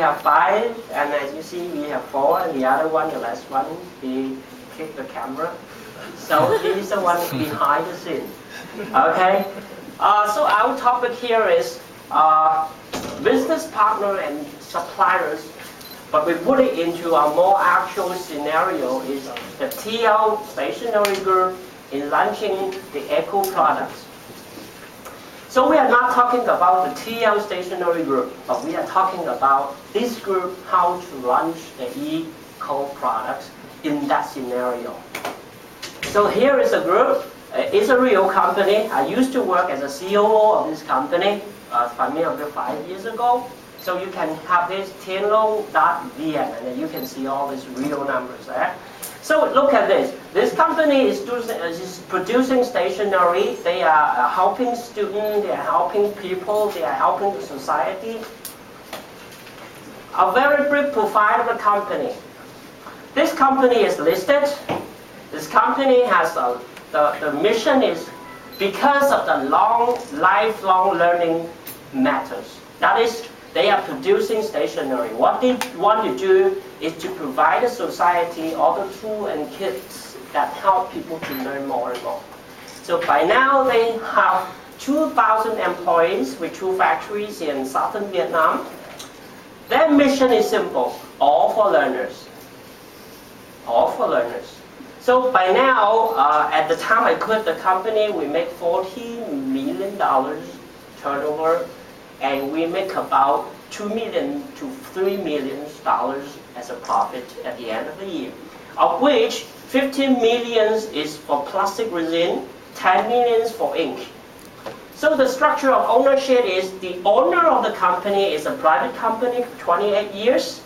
have 5, and as you see, we have 4, and the other one, the last one, he kicked the camera. So he's the one behind the scene. Okay? So our topic here is business partner and suppliers, but we put it into a more actual scenario is the TL stationery group in launching the eco products. So we are not talking about the TL stationery group, but we are talking about this group, how to launch the eco products in that scenario. So here is a group. It's a real company. I used to work as a COO of this company 5 years ago. So you can have this tianlong.vn, and then you can see all these real numbers there. So look at this. This company is producing stationery. They are helping students. They are helping people. They are helping the society. A very brief profile of the company. This company is listed. This company has the mission is because of the lifelong learning matters. That is, they are producing stationery. What they want to do is to provide the society all the tools and kits that help people to learn more and more. So by now they have 2,000 employees with 2 factories in southern Vietnam. Their mission is simple: all for learners. All for learners. So by now, at the time I quit the company, we make $40 million turnover, and we make about $2 million to $3 million as a profit at the end of the year, of which 15 million is for plastic resin, 10 million for ink. So the structure of ownership is the owner of the company is a private company for 28 years.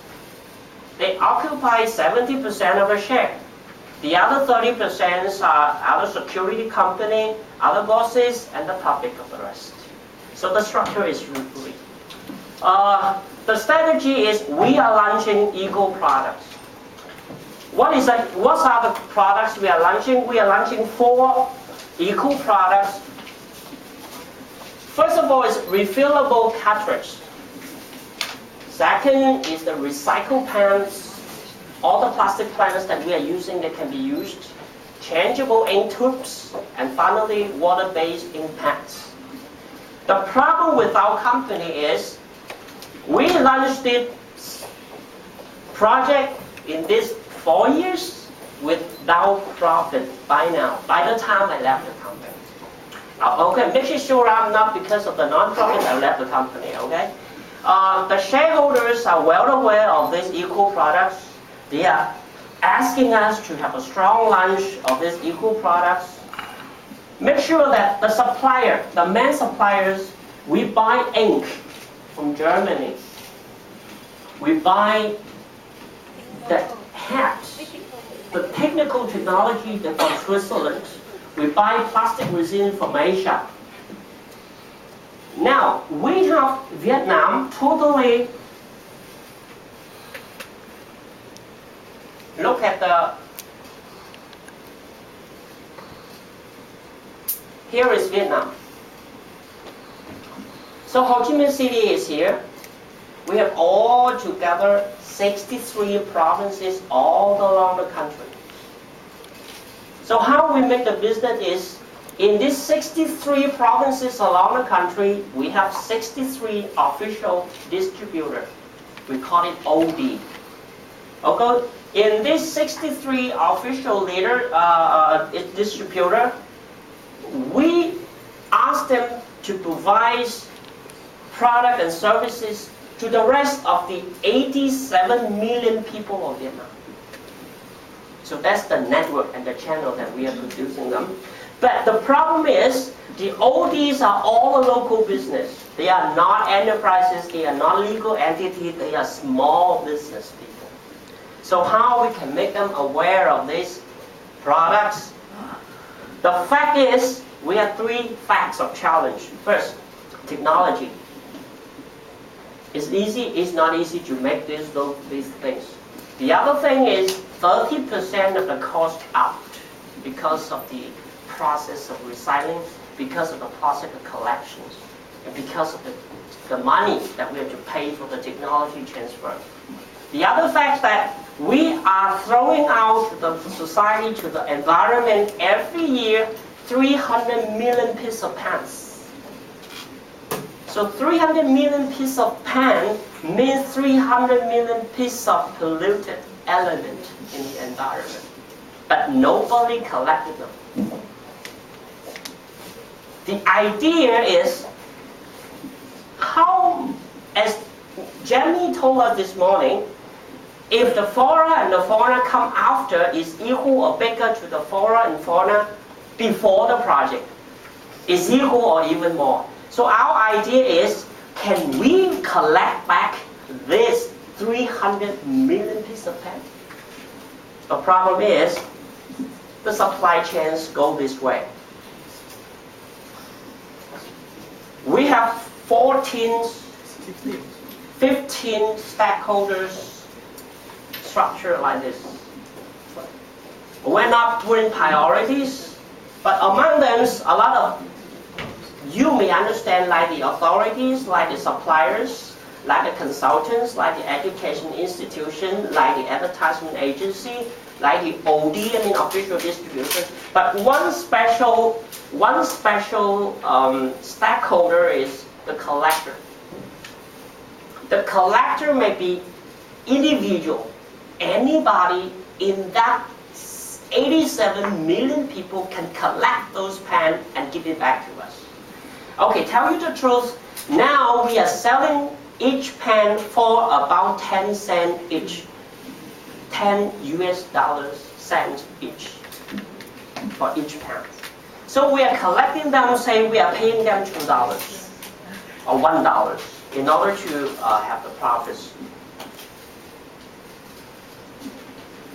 They occupy 70% of the share. The other 30% are other security company, other bosses, and the public of the rest. So the structure is really. The strategy is we are launching eco products. What are the products we are launching? We are launching 4 eco products. First of all is refillable cartridge. Second is the recycled pens. All the plastic plants that we are using that can be used. Changeable ink tubes. And finally, water-based ink pads. The problem with our company is we launched this project in these 4 years without profit by now, by the time I left the company. Okay, making sure I'm not because of the non-profit I left the company, okay? The shareholders are well aware of these eco products. They are asking us to have a strong launch of these eco products. Make sure that the supplier, the main suppliers, we buy ink from Germany. We buy the hats, the technical technology from Switzerland. We buy plastic resin from Asia. Now, we have Vietnam totally. Look at here is Vietnam. So Ho Chi Minh City is here. We have all together 63 provinces all along the country. So how we make the business is, in these 63 provinces along the country, we have 63 official distributors. We call it OD. Okay? In this 63 official distributor, we ask them to provide product and services to the rest of the 87 million people of Vietnam. So that's the network and the channel that we are producing them. But the problem is, the ODs are all a local business. They are not enterprises, they are not legal entities, they are small business people. So how we can make them aware of these products? The fact is, we have 3 facts of challenge. First, technology. It's easy, it's not easy to make these things. The other thing is 30% of the cost out because of the process of recycling, because of the process of collections. and because of the money that we have to pay for the technology transfer. The other fact that we are throwing out to the society, to the environment every year 300 million pieces of pans. So 300 million pieces of pan means 300 million pieces of polluted element in the environment. But nobody collected them. The idea is how, as Jamie told us this morning, if the flora and the fauna come after is equal or bigger to the flora and fauna before the project, is equal or even more. So our idea is, can we collect back this 300 million pieces of pan? The problem is, the supply chains go this way. We have 15 stakeholders structure like this. We're not putting priorities, but among them, a lot of you may understand, like the authorities, like the suppliers, like the consultants, like the education institution, like the advertisement agency, like the OD, official distribution. But one special stakeholder is the collector. The collector may be individual. Anybody in that 87 million people can collect those pans and give it back to us. Okay, tell you the truth, now we are selling each pan for about 10 cents each. 10 US dollars cents each for each pan. So we are collecting them, say we are paying them $2 or $1 in order to have the profits.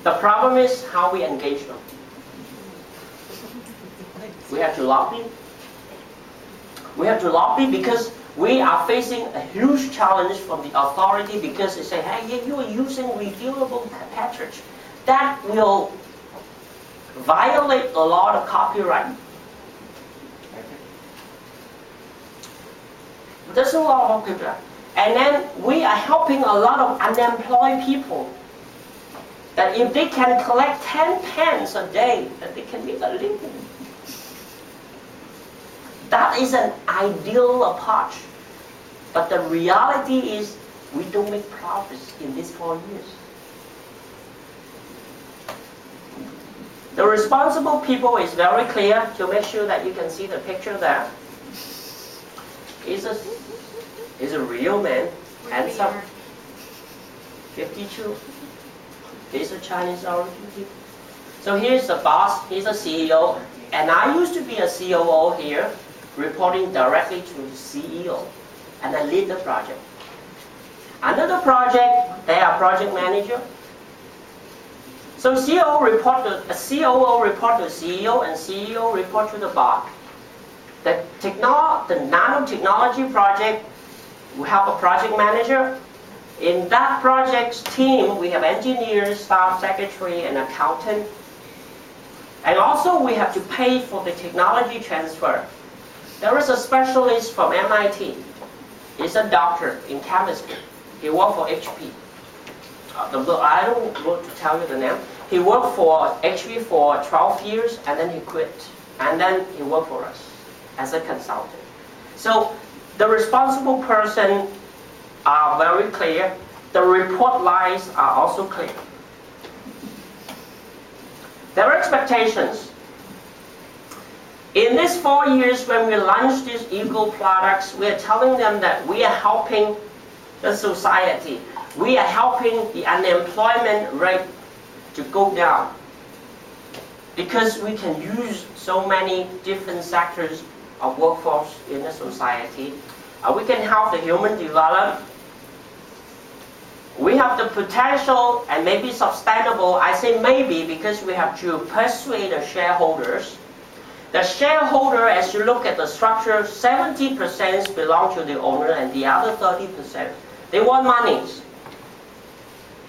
The problem is how we engage them. We have to lobby. We have to lobby because we are facing a huge challenge from the authority because they say, hey, you are using refillable cartridge. That will violate a lot of copyright. There's a lot of copyright. And then we are helping a lot of unemployed people. That if they can collect 10 pans a day, that they can make a living. That is an ideal approach. But the reality is we don't make profits in these 4 years. The responsible people is very clear to make sure that you can see the picture there. He's a real man, handsome, 52. He's a Chinese origin. So here's the boss, he's a CEO, and I used to be a COO here, reporting directly to the CEO, and I lead the project. Under the project, they are project manager. So COO report to CEO, and CEO report to the boss. The nanotechnology project, we have a project manager. In that project's team, we have engineers, staff secretary, and accountant. And also we have to pay for the technology transfer. There is a specialist from MIT. He's a doctor in chemistry. He worked for HP. I don't want to tell you the name. He worked for HP for 12 years, and then he quit. And then he worked for us as a consultant. So the responsible person are very clear. The report lines are also clear. Their expectations. In these 4 years when we launched these eco products, we are telling them that we are helping the society. We are helping the unemployment rate to go down. Because we can use so many different sectors of workforce in the society. We can help the human develop. We have the potential and maybe sustainable. I say maybe because we have to persuade the shareholders. The shareholder, as you look at the structure, 70% belong to the owner and the other 30%. They want money.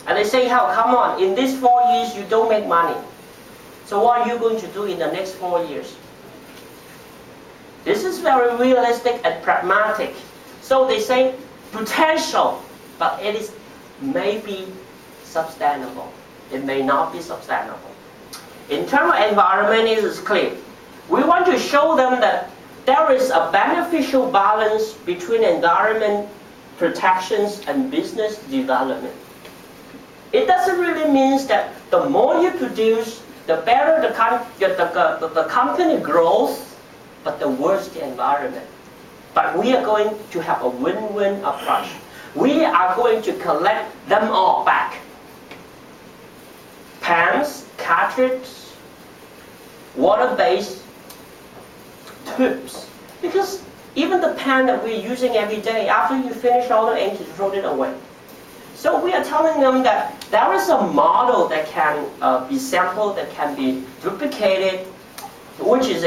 And they say, "Hell, come on, in these 4 years you don't make money. So what are you going to do in the next 4 years?" This is is very realistic and pragmatic. So they say potential, but it is maybe sustainable. It may not be sustainable. In terms of environment, it is clear. We want to show them that there is a beneficial balance between environment protections and business development. It doesn't really mean that the more you produce, the better the company grows, but the worse the environment. But we are going to have a win-win approach. We are going to collect them all back. Pans, cartridges, water-based tubes. Because even the pan that we're using every day, after you finish all the ink, you throw it away. So we are telling them that there is a model that can be sampled, that can be duplicated, which is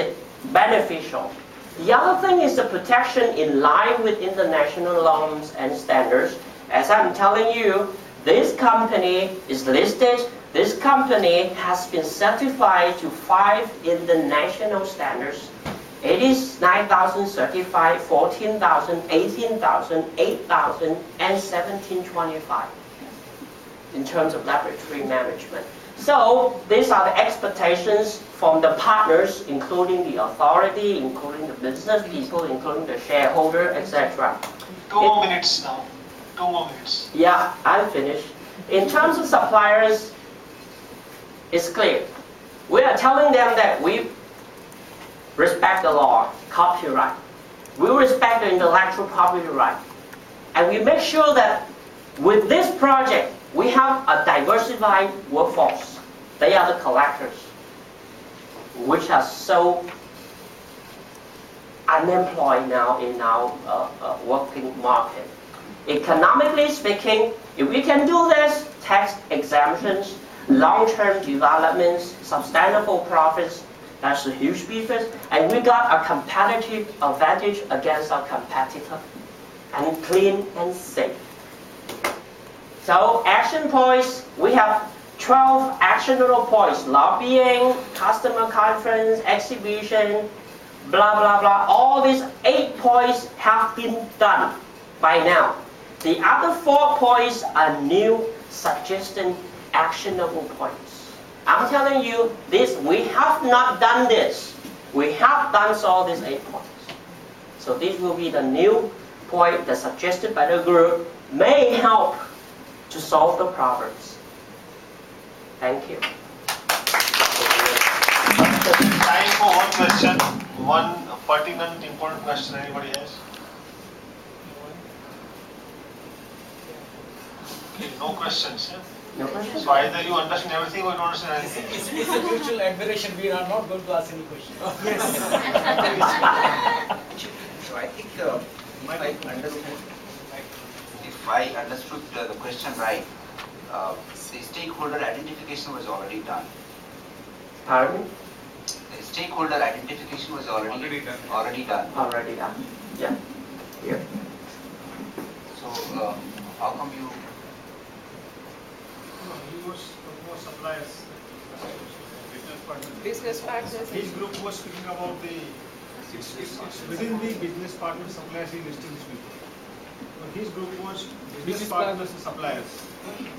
beneficial. The other thing is the protection in line with international norms and standards. As I'm telling you, this company is listed. This company has been certified to 5 international standards. It is 9,000 certified, 14,000, 18,000, 8,000, and 1725 in terms of laboratory management. So these are the expectations from the partners, including the authority, including the business people, including the shareholder, etc. 2 more minutes now. 2 more minutes. Yeah, I'm finished. In terms of suppliers, it's clear. We are telling them that we respect the law, copyright. We respect the intellectual property right. And we make sure that with this project, we have a diversified workforce. They are the collectors, which are so unemployed now in our working market. Economically speaking, if we can do this, tax exemptions, long-term developments, sustainable profits, that's a huge business, and we got a competitive advantage against our competitor, and clean and safe. So action points, we have 12 actionable points: lobbying, customer conference, exhibition, blah blah blah. All these 8 points have been done by now. The other 4 points are new suggested actionable points. I'm telling you this, we have not done this. We have done all these 8 points. So this will be the new point that suggested by the group may help to solve the problems. Thank you. Time for one question, one pertinent, important question. Anybody else? Okay, no questions. Yeah? No questions? So either you understand everything or you don't understand anything. It's a mutual admiration. We are not going to ask any questions. Yes. So I think if I understood the question right, the stakeholder identification was already done. Pardon? The stakeholder identification was already done. Already done. Already done. Yeah. Here. So how come you? He was more suppliers, business partners. Business partners. His group was speaking about it's within the business partners, suppliers, he listed this people. But his group was business partners and suppliers.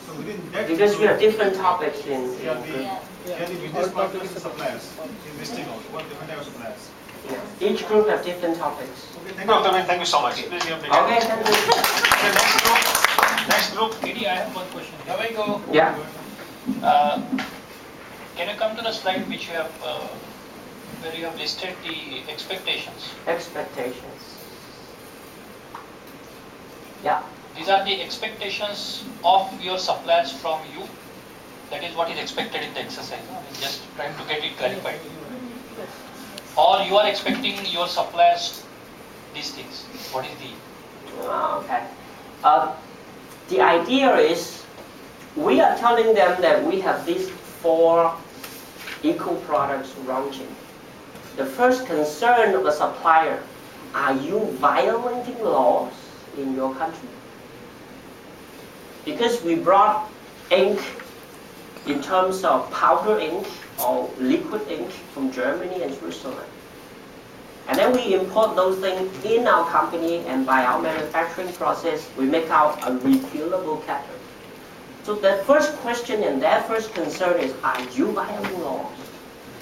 So within that Because we group, have different topics in they are the business partners and suppliers. He's listing out what different types of suppliers. yeah. Each group have different topics. Okay, thank No, you. Dr. Binh, thank you so much. Please give me Okay, thank you. Okay, next group. Didi, I have one question. Here we go. Yeah. Can you come to the slide which you have, where you have listed the expectations? Expectations. Yeah. These are the expectations of your suppliers from you. That is what is expected in the exercise. I mean, just trying to get it clarified. Or you are expecting your suppliers these things. What is the? Okay. The idea is we are telling them that we have these 4 equal products launching. The first concern of the supplier, are you violating laws in your country? Because we brought ink in terms of powder ink or liquid ink from Germany and Switzerland. And then we import those things in our company, and by our manufacturing process, we make out a refillable carton. So the first question and their first concern is, are you violating laws?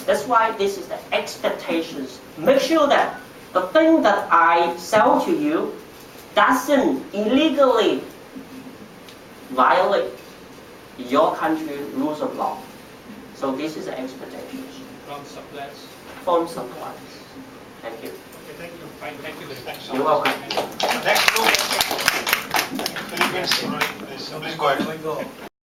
That's why this is the expectations. Make sure that the thing that I sell to you doesn't illegally violate your country rules of law. So this is the expectations From suppliers. from suppliers. Thank you. Okay, thank you. Fine, thank you very much. Thanks so You're much. welcome. Next group, Philippines. Please go ahead. Here we go.